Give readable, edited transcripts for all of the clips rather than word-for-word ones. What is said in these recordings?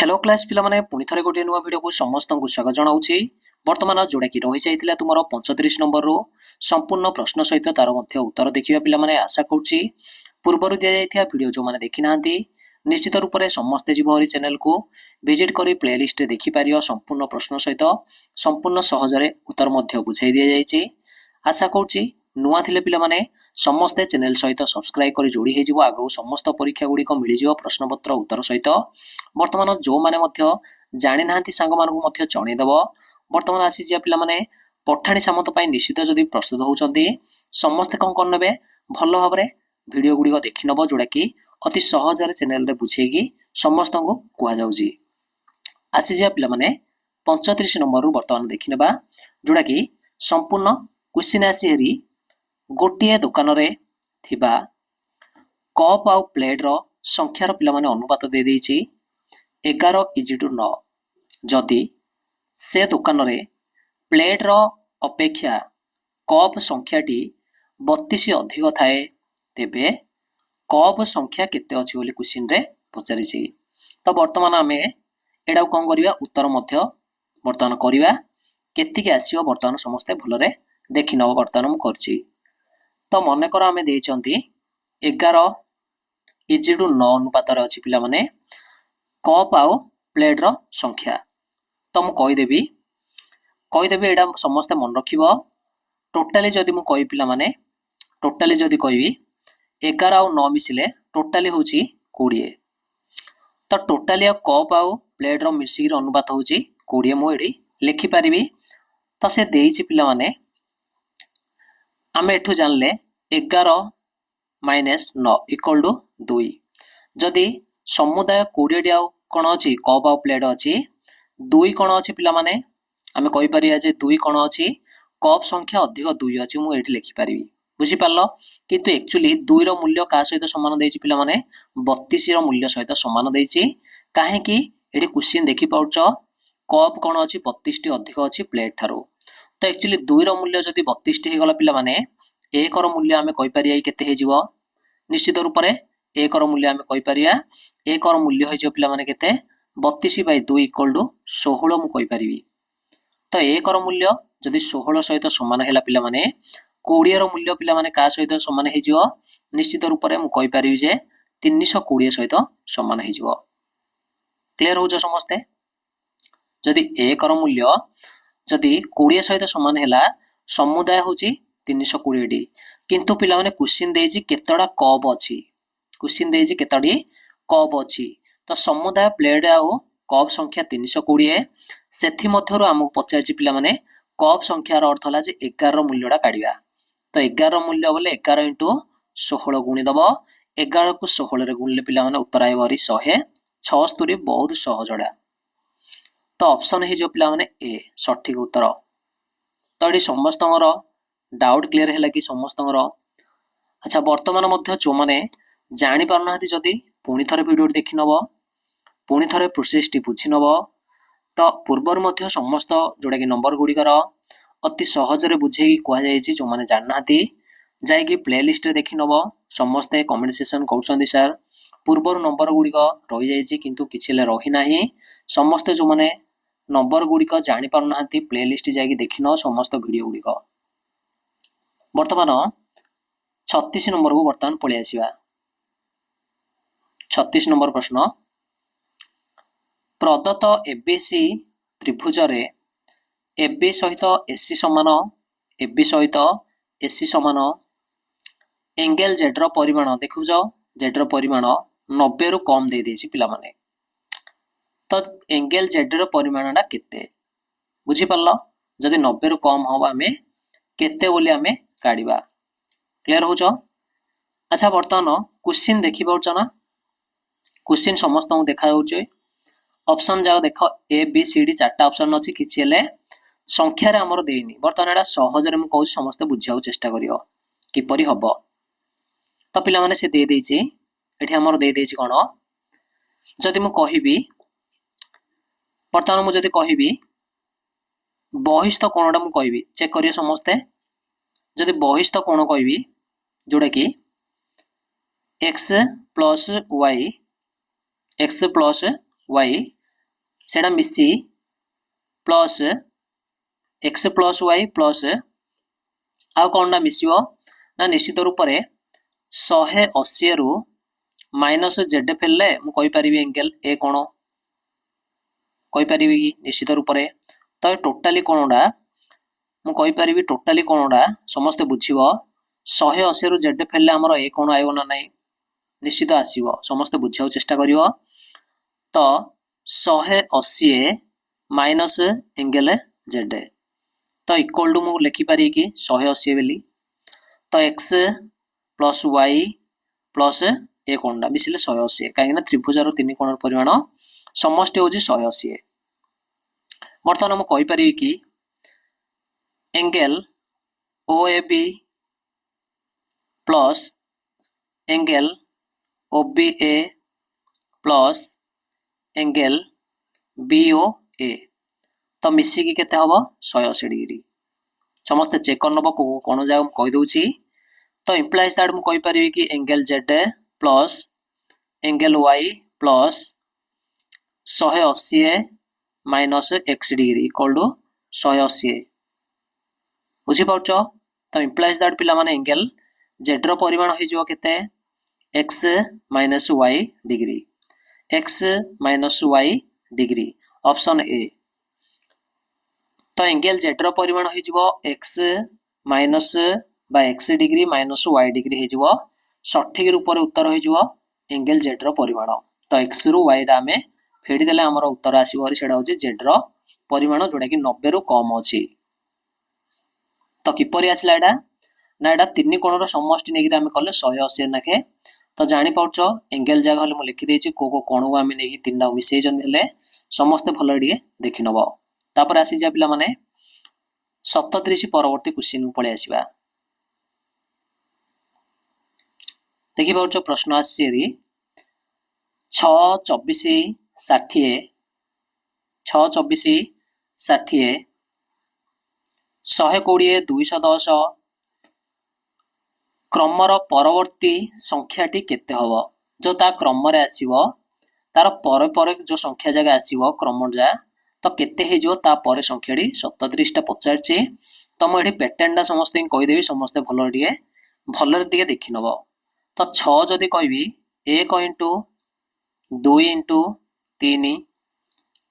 Hello class पिला माने पुणी थरे गोटे नुआ वीडियो को समस्त को स्वागत जनाऊँगी। वर्तमान जोड़ा कि रही जाइतिला तुमर 35 नंबर रो संपूर्ण प्रश्न सहित तार मध्य उत्तर देखिबा पिला माने आशा करूची। पूर्वर दिया जाइथिया वीडियो जो माने देखि नांती निश्चित रूप से समस्ते जीव हरी चैनल को विजिट करी प्लेलिस्ट देखि पारियो। संपूर्ण प्रश्न सहित संपूर्ण सहजरे उत्तर मध्य बुझाई दिया जाइछि। आशा करूची नुआ थिले पिला माने समस्ते चैनल सहित सब्सक्राइब करी जोड़ी हे जिवो। आगो समस्त परीक्षा गुडी को मिली जिवो प्रश्न पत्र उत्तर सहित। वर्तमान जो माने मध्य जानि नांती सांग मानकु मध्य जणै दबो। वर्तमान आसी जे पिला माने पठाणी सामंत पई निश्चित जदि प्रस्तुत होउचंदी समस्त कोन कोन नेबे भलो भाबरे वीडियो गुडी को देखि नबो, जोडा कि अति सहज रे चैनल रे बुझेगी समस्त को कुआ जाउजी। आसी जे पिला माने 35 नंबर रु वर्तमान देखि नेबा, जोडा कि संपूर्ण क्वेश्चन आसी हेरी गोटिए दुकान रे थिबा कप आउ प्लेट रो संख्यार पिला माने अनुपात दे देइछि 11:9। जदि से दुकान रे प्लेट रो अपेक्षा कप संख्याटी 32 अधिक थाए तेबे कप संख्या केते अछि बोली क्वेश्चन रे पचारिछि। तो वर्तमान आमे एडा कोन करिवा उत्तर मध्य वर्तमान करिवा केति के आसीओ वर्तमान समस्ते भलरे देखि नव। वर्तमान मु करछि तो मने कर आमे देइचंती 11:9 अनुपात रे अछि पिला माने कप आउ प्लेट रो संख्या। तो मु कहि देबी एडा समस्ते मन रखिबो। टोटली जदि मु कहि पिला माने टोटली जदि कहिबी 11 आउ 9 मिसिले टोटली होची 20। तो टोटली कप आउ प्लेट रो मिसी अनुपात होची 20 मु एडी लिखि परिबी। तो से देइछि पिला माने आमे एठु जानले 11 - 9 = 2। जदि समुदाय 20 आउ कोन अछि कप आउ प्लेट अछि 2 कोन अछि पिला माने आमे कहि परिया जे 2 कोन अछि कप संख्या अधिक 2 अछि। मु एठी लिखि परिबी, बुझि पारलो। किंतु एक्चुअली 2 रो मूल्य का सहित समान देइछि पिला माने 32 रो मूल्य सहित समान देइछि। काहे कि एठी क्वेश्चन देखि पाउछो कप कोन अछि 32 टी अधिक अछि प्लेट थारो। तो एक्चुअली 2 रो मूल्य जदि 32 टी हे गला पिला माने 1 रो मूल्य आमे कहि परिया केते हे जिवो। निश्चित रूप रे 1 रो मूल्य आमे कहि परिया 1 रो मूल्य हे जो पिला माने केते 32/2 = 16 मु कहि परिबी। तो 1 रो मूल्य जदि 16 सहित समान हैला पिला माने 20 रो मूल्य पिला माने का सहित समान हे जिवो। निश्चित रूप रे मु कहि परिबी जे 320 सहित समान हे जिवो। क्लियर हो जो समस्ते। जदि 1 रो मूल्य जदि 20 सहित समान हैला समुदाय होची 320 टी। किंतु पिला माने क्वेश्चन देइछि केतडा कप अछि, क्वेश्चन देइछि केतडी कप अछि। तो समुदाय प्लेट आउ कप संख्या 320 सेथि मध्यरु हमु पचारछि पिला माने कप संख्यार अर्थ होला जे 11 रो मूल्यडा काढिबा। तो 11 रो मूल्य बोले 11 * 16 गुणी दबो। 11 को 16 रे गुणले पिला माने उत्तर आइबो 176। बहुत सहजडा। तो ऑप्शन हे जो पिला माने ए सठिक उत्तर। तो एडी समस्तंगर डाउट क्लियर हैला कि समस्तंगर। अच्छा वर्तमान मध्य जो माने जानि पारनाहति जदि पुणी थरे वीडियो देखि नबो, पुणी थरे प्रोसेस टी बुझि नबो। तो पूर्वर मध्य समस्त जोडा कि नंबर गुडी कर अति सहज रे बुझेई कोहा जायछि। जो माने जाननाहति जाय कि प्लेलिस्ट रे देखि नबो। समस्त कमेंट सेक्शन करछन्दी सर पूर्वर नंबर गुडी को रहि जायछि किंतु किछले रहि नाही। समस्त जो माने नंबर गुडी को जानि पारनाहति प्लेलिस्ट जाय कि देखि न समस्त वीडियो गुडी को। वर्तमान 36 नंबर को वर्तमान पळे आसीबा। 36 नंबर प्रश्न प्रदत्त एबीसी त्रिभुज रे एबी सहित एसी समान एबी सहित एसी समान एंगल जेड रो परिमाण देखु जाओ। जेड रो परिमाण 90 रु कम दे देछि पिला माने। तो एंगल जेड रो परिमाणडा केते बुझि पारलो। जदि 90 रु कम हो आमे केते बोली आमे काढिबा। क्लियर हो जो। अच्छा वर्तमान क्वेश्चन देखि पाउछ ना। क्वेश्चन समस्त को देखा जाउछ। ऑप्शन जाओ देखो ए बी सी डी चारटा ऑप्शन अछि। किछि हेले संख्या रे हमर देइनी। वर्तमान एडा सहज रे मु कहू समस्त बुझियाउ चेष्टा करियो किपरि हबो। तो पिला माने से दे देइछि एठी हमर दे देइछि कोन। जदि मु कहिबी वर्तमान मु जदि कहिबी बहिस्थ कोणडा मु कहिबी चेक करियो समस्ते। जदि बहिस्थ कोण कहिबी जोडा कि x plus y सेटा मिसी plus x plus y plus आउ कौन मिसिबो ना निश्चित रूप से 180 रु माइनस जेड फेले मु कहि परिबी एंगल ए कोण कहि परिबी कि निश्चित रूप से तो टोटाली कोणडा मु कहि परिबी टोटाली कोणडा समस्त बुझिबो 180 रु जेड फेले हमर ए कोण आइबो ना नाही निश्चित आसीबो समस्त बुझाउ चेष्टा करिवो तो 180 माइनस एंगल जेड तो इक्वल टू मु लिखि पारि कि 180 बेली तो एक्स प्लस वाई प्लस ए कोणडा मिसिले 180 कहीं त्रिभुजार तीन कोण परिमाण समष्टि होची 180 बर्तमान मु कहि पारि कि angle OAB plus angle OBA plus angle BOA तो मिसिकी केते हबो 180 डिग्री समस्त चेक कर नबो कोन जाग कहि दउची तो इंप्लाइज दैट मु कहि परिबी कि angle Z plus angle Y plus 180 minus x degree equal to 180 बुझी पाउचो तो इंप्लाइज दैट पिला माने एंगल Z रो परिमाण होई जिवो केते x minus y degree x minus y degree option A तो एंगल Z रो परिमाण होई जिवो x minus by x degree minus y degree होई जिवो सठिक रूप रे उत्तर होई जिवो एंगल Z रो परिमाण तो x रु y डा में फेडी देले हमर उत्तर आसीबो रि सेडा होची Z रो परिमाण जोडा कि 90 रु कम अछि तो किपरि आसला एडा ना एडा तीन कोण रो समष्टि नेकी हम कले 180 नाखे तो जानि पाउचो एंगल जागा हले मु लिखि देछि को कोण को हम नेकी तीनटा मिसै जन हेले समस्त भलो डिगे देखि नबो तापर आसी जा पिला माने 37 परवर्ती क्वेश्चन पळे आसीबा देखि पाउचो प्रश्न आसी रि 6 24 60 6 24 60 120 210 क्रमर परवर्ती संख्याटी केते हबो जो ता क्रम रे आसीबो तार पर पर जो संख्या जगह आसीबो क्रम जा तो केते हे जो ता पर संख्याटी 37 टा पचारची तो म एठी पैटर्न समस्त कहि देबी समस्त भलो टिके देखि नबो तो 6 जदी कहबी 1 इंटू 2 इंटू 3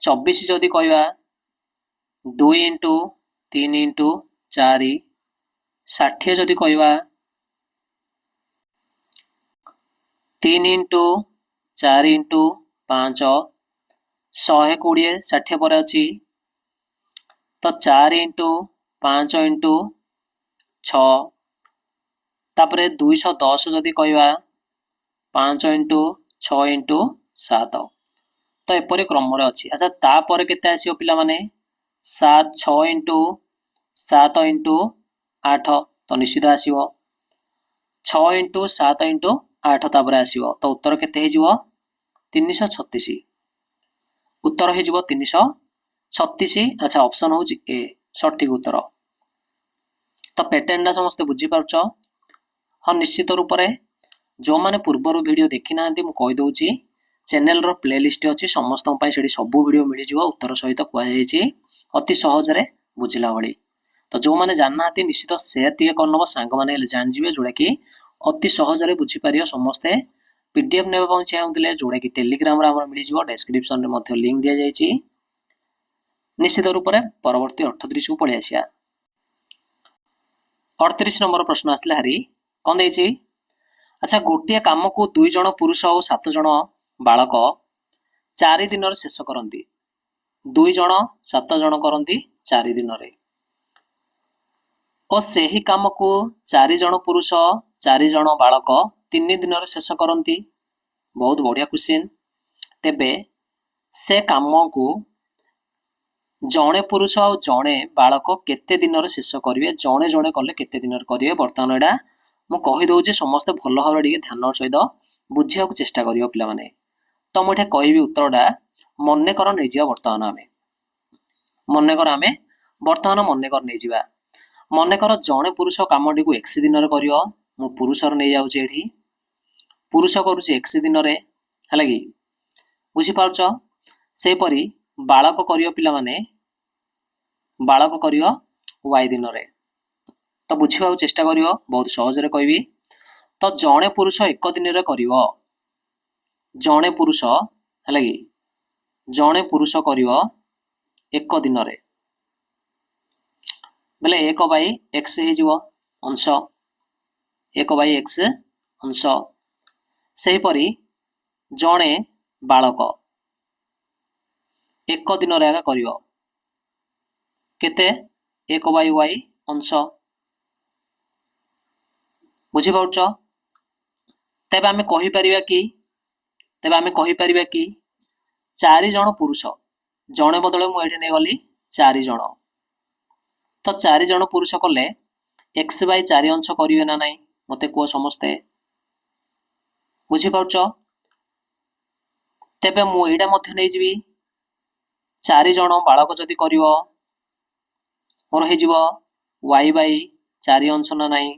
24 जदी कहबा 2 इंटू 3 इंटू 4 60 जदी कहबा 3 इंटू 4 इंटू 5 120 60 पर अछि तो 4 इंटू 5 इंटू 6 तापरे 210 जदी कहबा 5 इंटू 6 इंटू 7 तो एपरि क्रम रे अछि अच्छा तापर केते आसीओ पिला माने 7 6 इंटू 7 इंटू 8 तो निश्चित आसीओ 6 इंटू 7 इंटू 8 तापर आसीओ तो उत्तर केते हे जिवो 336 उत्तर हे जिवो 336 अच्छा ऑप्शन हो ए सठिक उत्तर तो पैटर्न समस्त बुझी पारछो हाँ निश्चित रूप से जो माने पूर्वर वीडियो देखि नांती मु कहि दउची चैनल रो प्लेलिस्ट अछि समस्त पई सेडी सब वीडियो मिलि जिवो उत्तर सहित कुआ जायछि अति सहज रे बुझिला भली तो जो माने जान नांती निश्चित शेयर टिके करनबो सांग माने जान जिवे जोडा कि अति सहज रे बुझी पारियो समस्त पीडीएफ नेबा पहुं चाहुतिले जोडा कि टेलीग्राम रे हमर मिलि जिवो डिस्क्रिप्शन रे मध्ये लिंक दिया जायछि निश्चित रूप से परवर्ती 38 को पळि आसिया 38 नंबर प्रश्न आसले हरी कौन देछि अच्छा गोटिया काम को 2 जण पुरुष और 7 जण बालक 4 दिन रे शेष करंती 2 जण 7 जण करंती 4 दिन रे और सेही काम को 4 जण पुरुष 4 जण बालक 3 दिन रे शेष करंती बहुत बढ़िया क्वेश्चन तेबे से काम को जणे पुरुष और जणे बालक केते दिन रे शेष करिवे जणे जणे कले केते दिन रे करिवे वर्तमान एडा मु कहि दउजे समस्त भलो भाव टिके ध्यान सहित बुझिया को चेष्टा करियो पिला माने तो मु एठे कहिबी उत्तरडा मन्ने कर नै जिया वर्तमान आमे मन्ने कर आमे वर्तमान मन्ने कर नै जिबा मन्ने कर जणे पुरुष कामटी को 1 दिन रे करियो मु पुरुष रे नै जाउचे एठी पुरुष करूचे 1 दिन रे हला कि बुझी पाउछ से परी बालक करियो पिला माने बालक करियो y दिन रे तो बुझिबा चेष्टा करियो बहुत सहज रे कहबी तो जणे पुरुष एक दिन रे करियो जणे पुरुष हला कि जणे पुरुष करियो एक दिन रे बेले 1/x हे जीवो अंश 1/x अंश सेही परी जणे बालक एक दिन रे आगा करियो केते 1/y अंश बुझी पाउछ तेबे आमे कहि परिबा कि 4 जण पुरुष जणे बदले मु एठी नै गली 4 जण तो 4 जण पुरुष कले x/4 अंश करिवे ना नाही मते को समस्ते बुझी पाउछ तेबे मु एडा मध्य नै जिवि 4 जण बालक जदि करिवो मोर हे जीवो y/4 अंश ना नाही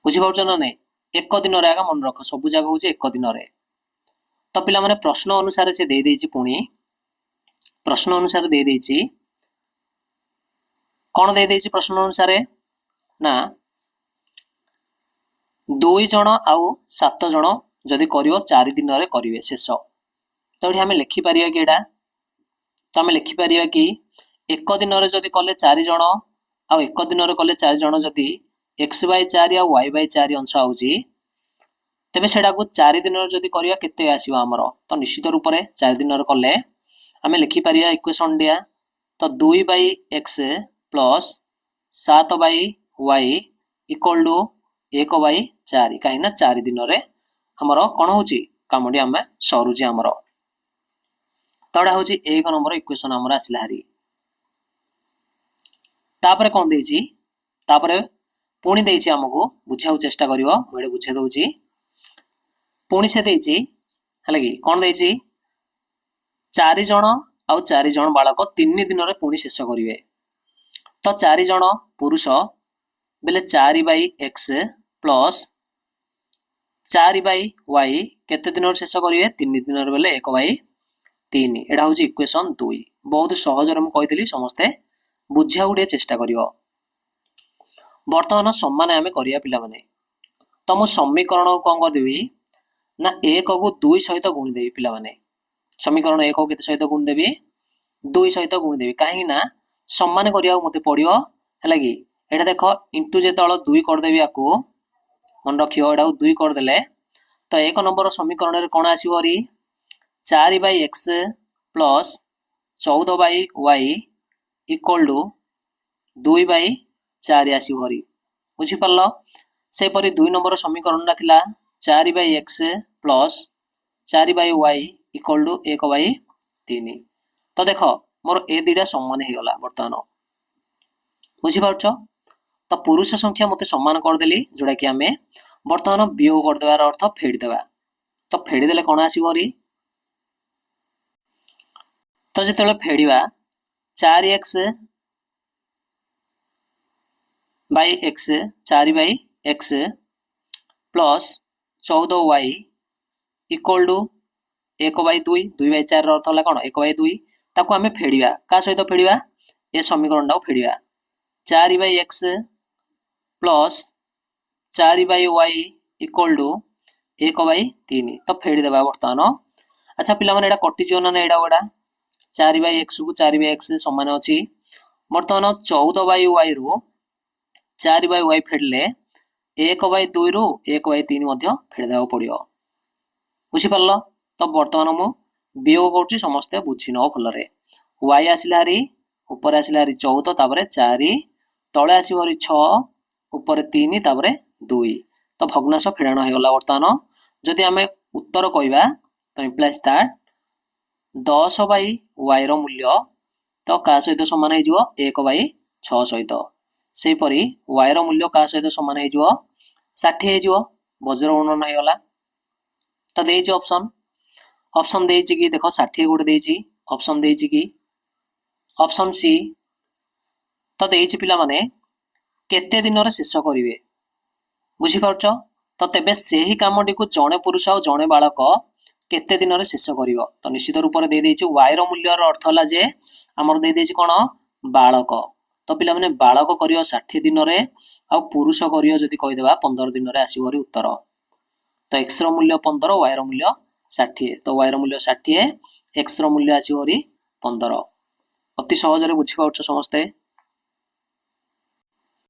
बुझी पाउछ ना नै एक दिन रे आगा मन रख सब जगह होची एक दिन रे तो पिला माने प्रश्न अनुसार से दे देछि पुणी प्रश्न अनुसार दे देछि कोन दे देछि प्रश्न अनुसार ना 2 जण आउ 7 जण जदि करिवो 4 दिन रे करिवे शेष तो एठी हमें लिखि परिया कि एडा तो हमें लिखि परिया कि एक दिन रे जदि कले 4 जण आउ एक दिन रे कले 4 जण जदि x/4 या y/4 अंश आउची तेबे सेडा को 4 दिन रे जदि करिया केते आसीबो हमरो तो निश्चित रूप रे 4 दिन रे कले हमें लिखि परिया इक्वेशन दिया तो 2/x plus 7/y equal to 1/4 कहीं ना 4 दिन रे हमरो कोन होची कामडी हमें सरुची हमरो तोडा होची 1 नंबर इक्वेशन हमरो आसिला हरी तापरे कोन देची तापरे पुणी देची हमको बुझाउ चेष्टा करिवो मेडे बुझे दउची पुणी से देची हला कि कोन देची 4 जण आउ 4 जण बालक 3 दिन रे पुणी शेष करिवे तो 4 जण पुरुष बेले 4/x प्लस 4/y केते दिन रे शेष करिवे 3 दिन रे बेले 1/3 एडा होची इक्वेशन 2 बहुत सहज रे म कहितली समस्ते बुझा उडे चेष्टा करिवो वर्तमान सम्मान आमे करिया पिला माने तो मु समीकरण कोन कर देबी ना 1 को 2 सहित गुण देबी पिला माने समीकरण 1 को केते सहित गुण देबी 2 सहित गुण देबी काहे ना सम्मान करिया मते पडियो हला कि एटा देखो इनटू जे तळ 2 कर देबी आकू मन रखियो एटा 2 कर देले तो 1 नंबर समीकरण रे कोन आसीबो री 4/x plus 14/y equal to 2/4 आसीबो हरी बुझी परलो से परी 2 नंबर समीकरण ना थिला 4/x plus 4/y equal to 1/3 तो देखो मोर ए दिडा समान हे गला वर्तमान बुझी पाउछ तो पुरुष संख्या मते समान कर देली जोडा कि हमें वर्तमान वियोग कर देबार अर्थ फेडी देबा तो फेडी देले कोन आसीबो री तो जेतेले फेडीबा 4x by x 4/x plus 14y equal to 1/2 2/4 रो अर्थ होला कोन 1/2 ताको हमें फेडीबा का सहित फेडीबा ए समीकरण डाउ फेडीबा 4/x plus 4/y equal to 1/3 तो फेडी देबा वर्तमान अच्छा पिला माने एडा कटि जो ना एडा ओडा 4/x को 4/x समान अछि वर्तमान 14/y रो 4/y फेडले 1/2 रु 1/3 मध्य फेड देबा पड़ियो बुझी परलो तो वर्तमान मु वियोग करछि समस्त बुझी न भल रे y आसिला हरी ऊपर आसिला हरी 14 तापरे 4 तळे आसी हरी 6 ऊपर 3 तापरे 2 तो भग्नांश फेडाण हे गला वर्तमान जदि हमें उत्तर कहबा तो इंप्लाइज दैट 10/y रो मूल्य तो का सहित समान हे जिवो 1/6 सहित से परी y रो मूल्य का सहित समान हे जिवो 60 हे जिवो वज्र गुणन हे गला तो देछि ऑप्शन देछि कि देखो 60 गुड देछि ऑप्शन देछि कि ऑप्शन सी तो देछि पिला माने केते दिन रे शेष करिवे बुझी पाउछ तो तेबे सेही कामडी को जणे पुरुष आ जणे बालक କେତେ ଦିନରେ ଶେଷ କରିବ ତ ନିଶ୍ଚିତ ରୂପରେ ଦେଇଦେଇଛି y ର ମୂଲ୍ୟର ଅର୍ଥ ହେଲା ଯେ ଆମର ଦେଇଦେଇଛି କ'ଣ ବାଳକ ତ ପିଲାମାନେ ବାଳକ କରିବ 60 ଦିନରେ ଆଉ ପୁରୁଷ କରିବ ଯଦି କହିଦେବା 15 ଦିନରେ ଆସିବ ଉତ୍ତର ତ x ର ମୂଲ୍ୟ 15 y ର ମୂଲ୍ୟ 60 ତ y ର ମୂଲ୍ୟ 60 x ର ମୂଲ୍ୟ ଆସିବ 15 ଅତି ସହଜରେ ବୁଝିପାରୁଛ ସମସ୍ତେ।